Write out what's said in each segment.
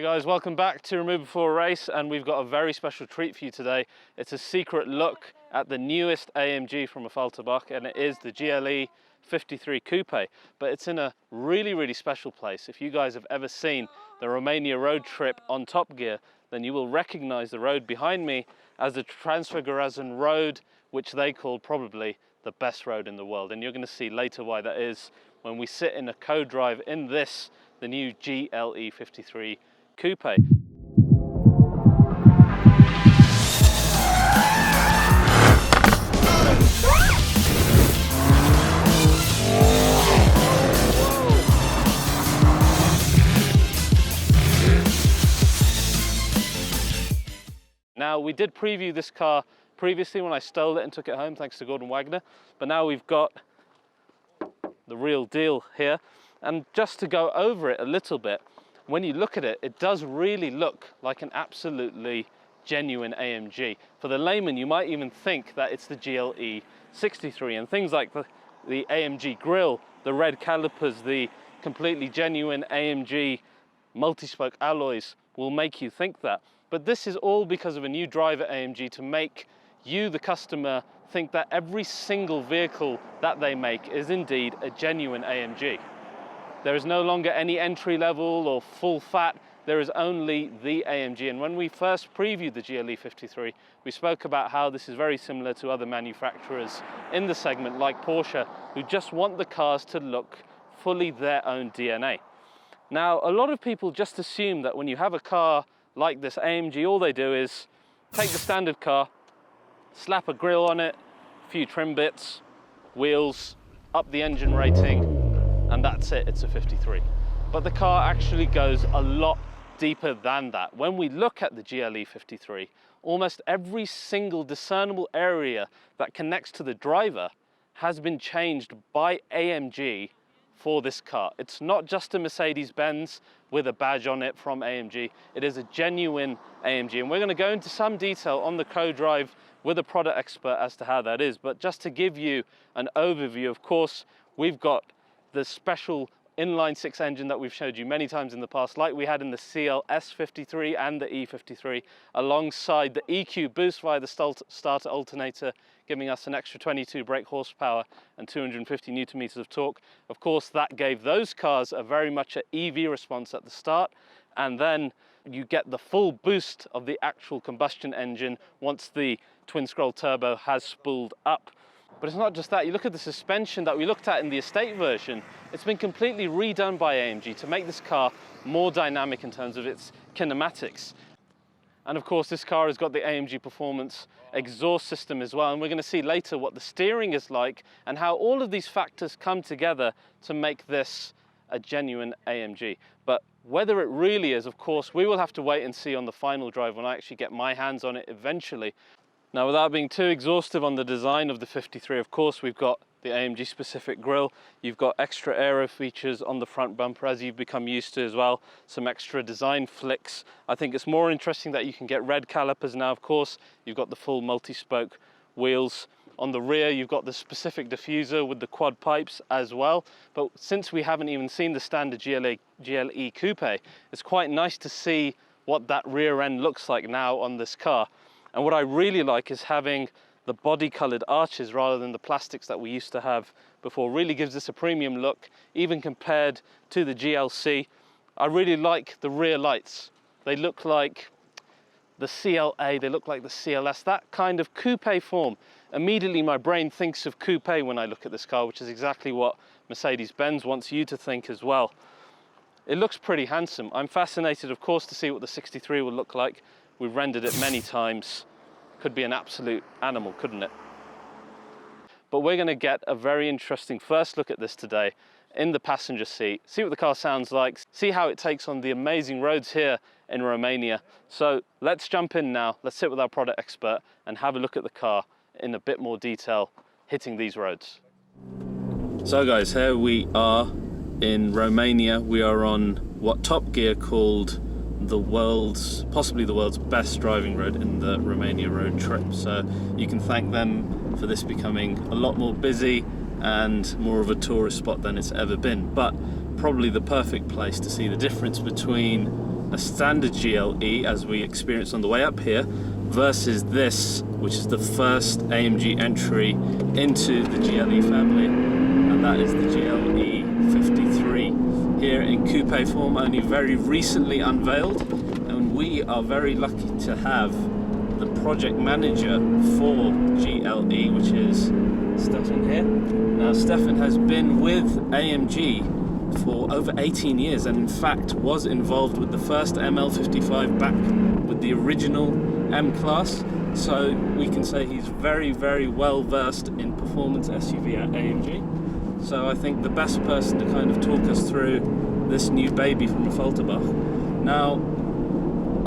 guys, welcome back to Remove Before Race, and we've got a very special treat for you today. It's a secret look at the newest AMG from Affalterbach, and it is the GLE 53 Coupé, but it's in a really special place. If you guys have ever seen the Romania road trip on Top Gear, then you will recognize the road behind me as the Transfagarasan road, which they call probably the best road in the world. And you're going to see later why that is when we sit in a co-drive in this, the new GLE 53 Coupé. Now, we did preview this car previously when I stole it and took it home, thanks to Gordon Wagner, but now we've got the real deal here. And just to go over it a little bit, when you look at it, it does really look like an absolutely genuine AMG. For the layman, you might even think that it's the GLE 63, and things like the AMG grille, the red calipers, the completely genuine AMG multi-spoke alloys will make you think that. But this is all because of a new drive at AMG to make you, the customer, think that every single vehicle that they make is indeed a genuine AMG. There is no longer any entry level or full fat, there is only the AMG. And when we first previewed the GLE 53, we spoke about how this is very similar to other manufacturers in the segment like Porsche, who just want the cars to look fully their own DNA. Now, a lot of people just assume that when you have a car like this AMG, all they do is take the standard car, slap a grille on it, a few trim bits, wheels, up the engine rating, and that's it, it's a 53. But the car actually goes a lot deeper than that. When we look at the GLE 53, almost every single discernible area that connects to the driver has been changed by AMG for this car. It's not just a Mercedes-Benz with a badge on it from AMG, it is a genuine AMG. And we're going to go into some detail on the co-drive with a product expert as to how that is. But just to give you an overview, of course, we've got the special inline-six engine that we've showed you many times in the past, like we had in the CLS 53 and the E53, alongside the EQ boost via the starter alternator, giving us an extra 22 brake horsepower and 250 Newton meters of torque. Of course, that gave those cars a very much an EV response at the start, and then you get the full boost of the actual combustion engine once the twin-scroll turbo has spooled up. But it's not just that. You look at the suspension that we looked at in the estate version, it's been completely redone by AMG to make this car more dynamic in terms of its kinematics. And of course, this car has got the AMG Performance exhaust system as well, and we're going to see later what the steering is like and how all of these factors come together to make this a genuine AMG. But whether it really is, of course, we will have to wait and see on the final drive when I actually get my hands on it eventually. Now, without being too exhaustive on the design of the 53, of course, we've got the AMG specific grille. You've got extra aero features on the front bumper, as you've become used to as well. Some extra design flicks. I think it's more interesting that you can get red calipers now, of course. You've got the full multi-spoke wheels. On the rear, you've got the specific diffuser with the quad pipes as well. But since we haven't even seen the standard GLE Coupé, it's quite nice to see what that rear end looks like now on this car. And what I really like is having the body colored arches rather than the plastics that we used to have before. Really gives this a premium look, even compared to the GLC. I really like the rear lights. They look like the CLA, they look like the CLS, that kind of coupe form. Immediately my brain thinks of coupe when I look at this car, which is exactly what Mercedes-Benz wants you to think as well. It looks pretty handsome. I'm fascinated, of course, to see what the 63 will look like. We've rendered it many times. Could be an absolute animal, couldn't it? But we're going to get a very interesting first look at this today in the passenger seat, see what the car sounds like, see how it takes on the amazing roads here in Romania. So let's jump in now, let's sit with our product expert and have a look at the car in a bit more detail hitting these roads. So guys, here we are in Romania. We are on what Top Gear called possibly the world's best driving road in the Romania road trip. So you can thank them for this becoming a lot more busy and more of a tourist spot than it's ever been, but probably the perfect place to see the difference between a standard GLE as we experienced on the way up here, versus this, which is the first AMG entry into the GLE family, and that is the GLE 53 here in coupe form, only very recently unveiled. And we are very lucky to have the project manager for GLE, which is Stefan here. Now Stefan has been with AMG for over 18 years, and in fact was involved with the first ML55 back with the original M-Class, so we can say he's very, very well versed in performance SUV at AMG. So I think the best person to kind of talk us through this new baby from Affalterbach. Now,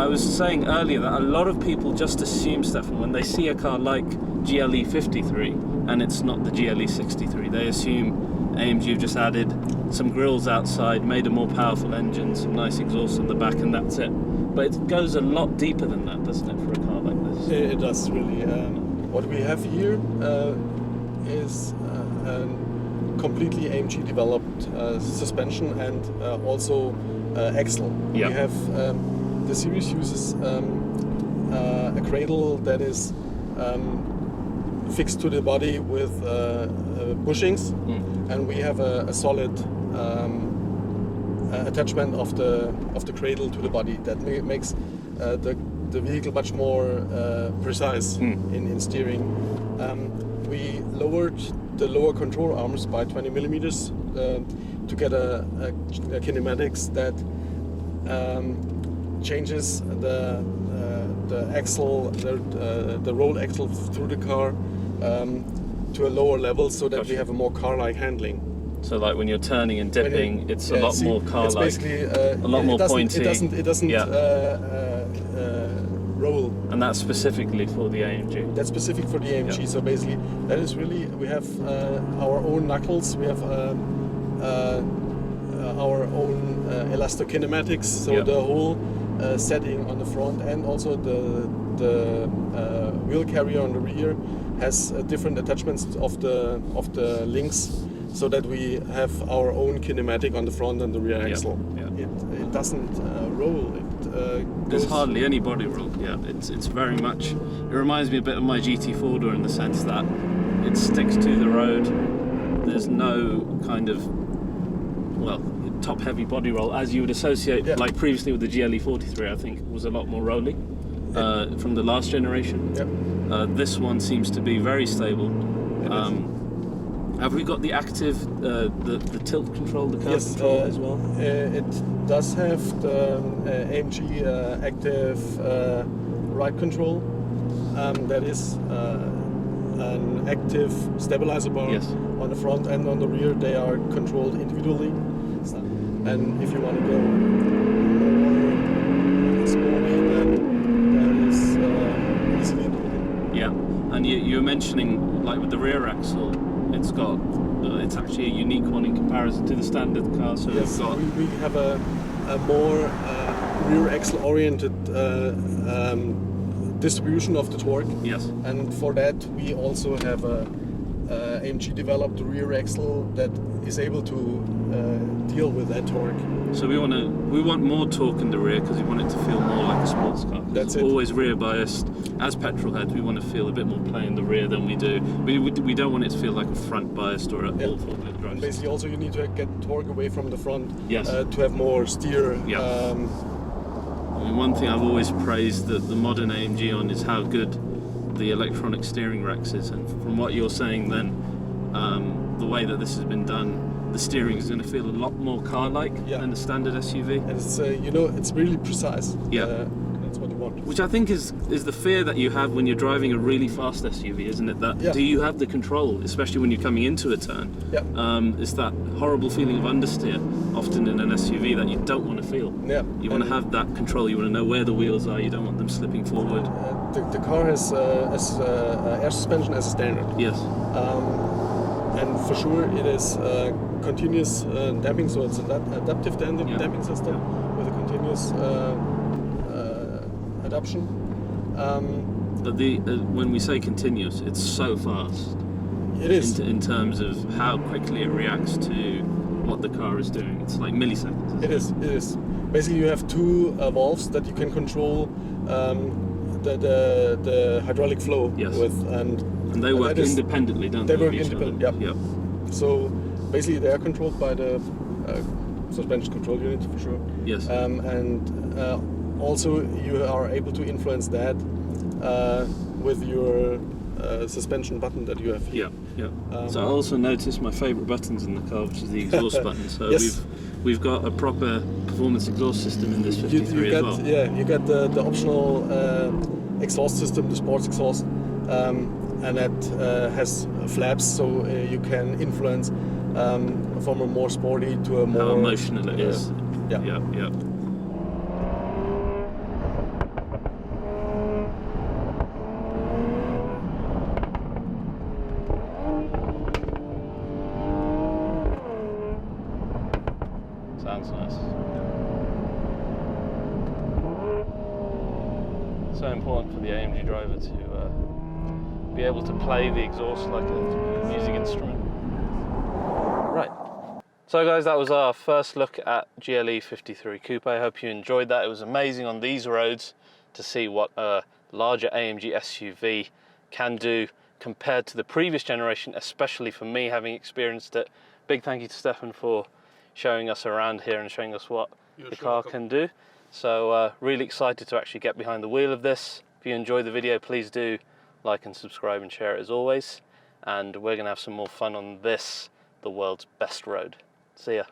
I was saying earlier that a lot of people just assume, Stefan, when they see a car like GLE 53 and it's not the GLE 63, they assume AMG have just added some grills outside, made a more powerful engine, some nice exhaust on the back, and that's it. But it goes a lot deeper than that, doesn't it, for a car like this? It does, really. What we have here is a completely AMG developed suspension and also axle. Yep. We have the series uses a cradle that is fixed to the body with bushings, and we have a solid attachment of the cradle to the body that makes the vehicle much more precise in steering. We lowered the lower control arms by 20 millimeters to get a kinematics that changes the axle, the roll axle through the car to a lower level, so that we have a more car-like handling. So like when you're turning and dipping, it's a lot more car-like. It's basically a lot more pointy. It doesn't roll. And that's specifically for the AMG. That's specific for the AMG. Yeah. So basically, that is really, we have our own knuckles. We have our own elastokinematics. So the whole setting on the front and also the wheel carrier on the rear has different attachments of the links, so that we have our own kinematic on the front and the rear axle. Yeah. It doesn't roll. There's hardly any body roll. Yeah, it's very much. It reminds me a bit of my GT4 in the sense that it sticks to the road. There's no kind of top heavy body roll as you would associate like previously with the GLE 43. I think was a lot more rolling from the last generation. This one seems to be very stable. Have we got the active, the tilt control, the curve control as well? It does have the AMG active ride control. That is an active stabilizer bar on the front and on the rear. They are controlled individually. And if you want to go more sporty, then that is easily doable. Yeah, and you were mentioning, like with the rear axle, it's got it's actually a unique one in comparison to the standard car. So yes, we have a more rear axle oriented distribution of the torque. Yes. And for that we also have a AMG developed rear axle that is able to deal with that torque. So we want more torque in the rear because we want it to feel more like a sports car. That's it's always rear biased. As petrol heads, we want to feel a bit more play in the rear than we do. We don't want it to feel like a front biased or an all four-wheel drive. And basically, also you need to get torque away from the front to have more steer. Yeah. I mean, one thing I've always praised the modern AMG on is how good the electronic steering racks is, and from what you're saying, then the way that this has been done, the steering is going to feel a lot more car-like than the standard SUV. And it's it's really precise. That's what you want. Which I think is the fear that you have when you're driving a really fast SUV, isn't it? That do you have the control, especially when you're coming into a turn? It's that horrible feeling of understeer, often in an SUV, that you don't want to feel. You want to have that control. You want to know where the wheels are. You don't want them slipping forward. The car has air suspension as a standard. Yes. And for sure it is continuous damping, so it's an adaptive damping system with a continuous adaptation. But when we say continuous, it's so fast. It is. In terms of how quickly it reacts to what the car is doing. It's like milliseconds. It is. basically you have two valves that you can control the hydraulic flow with, and they work independently, don't they? They work independently. Yeah. Yep. So basically, they are controlled by the suspension control unit for sure. Yes. And also you are able to influence that with your suspension button that you have here. Yeah. So I also noticed my favourite buttons in the car, which is the exhaust button. So yes. we've got a proper performance exhaust system in this 53 as well. Yeah, you got the optional exhaust system, the sports exhaust, and that has flaps, so you can influence from a more sporty to a more... How emotional it is. Yeah. Sounds nice. So important for the AMG driver to be able to play the exhaust like a music instrument. Right. So guys, that was our first look at GLE 53 Coupé. I hope you enjoyed that. It was amazing on these roads to see what a larger AMG SUV can do compared to the previous generation, especially for me having experienced it. Big thank you to Stefan for showing us around here and showing us what the car can do. So really excited to actually get behind the wheel of this. If you enjoyed the video, please do like and subscribe and share it as always. And we're gonna have some more fun on this, the world's best road. See ya.